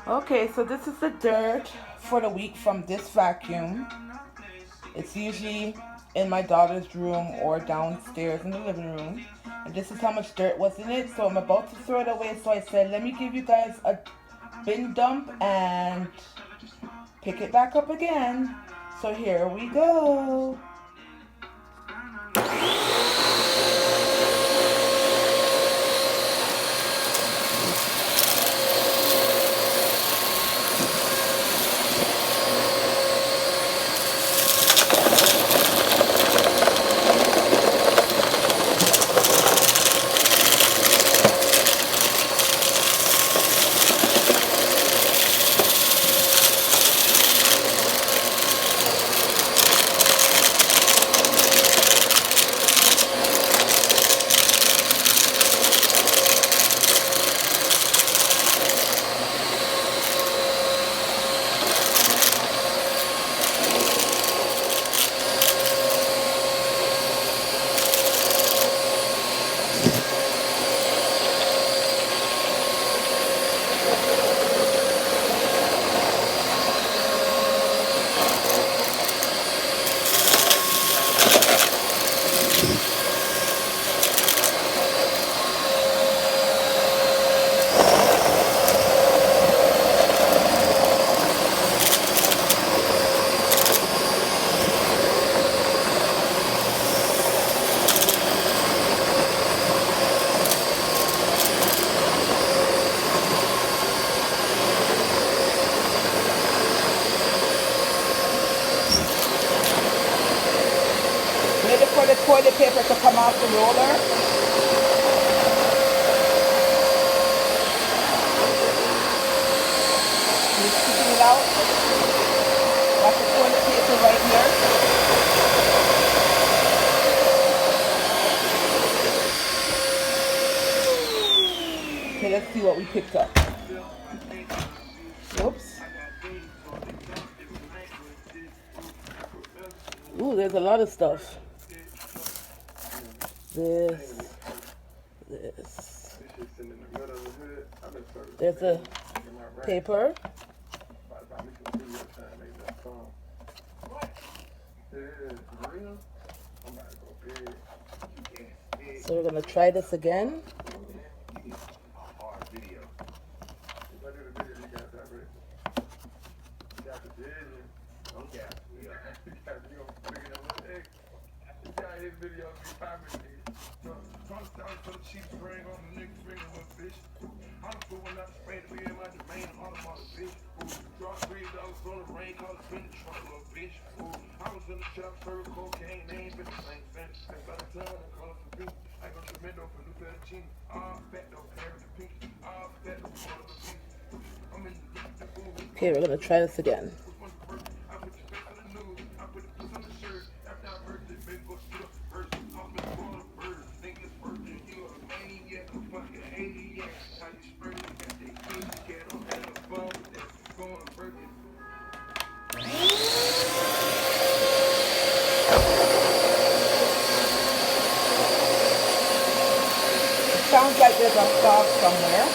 Okay, so this is the dirt for the week from this vacuum. It's usually in my daughter's room or downstairs in the living room. And this is how much dirt was in it. So I'm about to throw it away. So I said, let me give you guys a bin dump and pick it back up again. So here we go. Ready for the toilet paper to come off the roller. You're scooping it out. Got the toilet paper right here. Okay, let's see what we picked up. Oops. Ooh, there's a lot of stuff. This. There's a paper. So we're gonna try this again. Okay, we're gonna try this again. Sounds like there's a dog somewhere.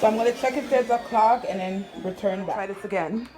So I'm going to check if there's a clog and then return back. Try this again.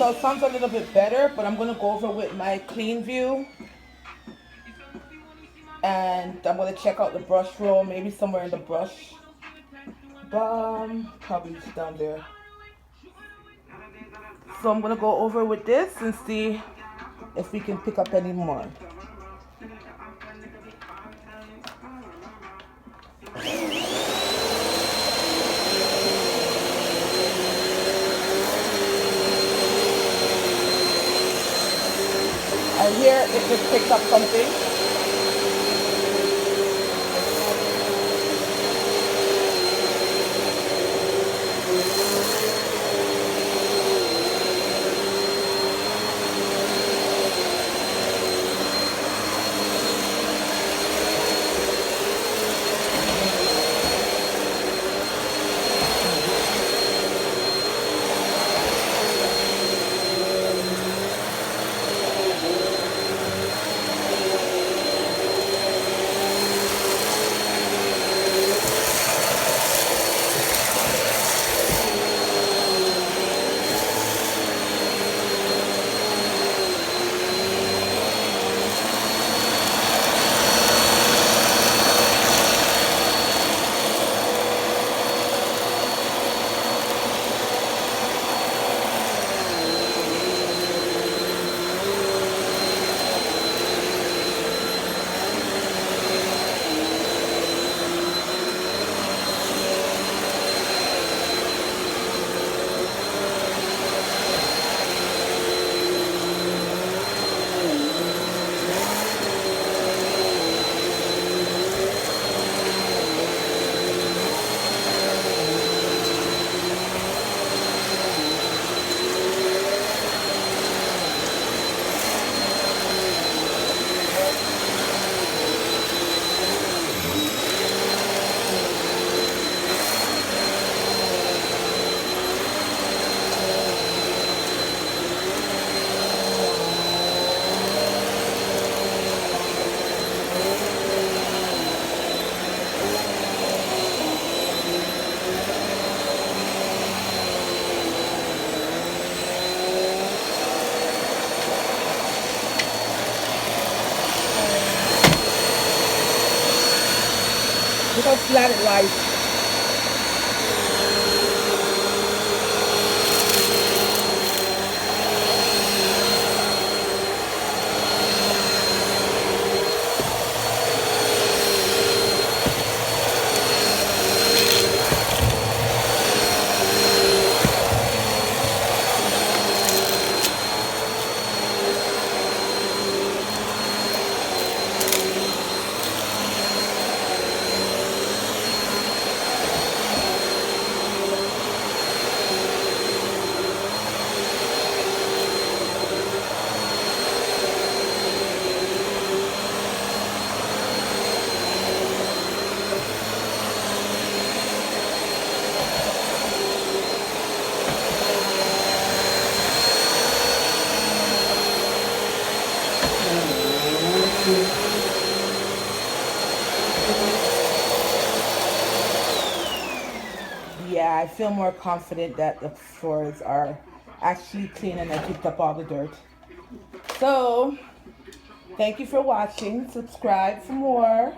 So it sounds a little bit better, but I'm going to go over with my clean view. And I'm going to check out the brush roll, maybe somewhere in the brush. Probably just down there. So I'm going to go over with this and see if we can pick up any more. I hear it just picked up something. Look how flat it lies. Yeah, I feel more confident that the floors are actually clean and I picked up all the dirt. So, thank you for watching. Subscribe for more.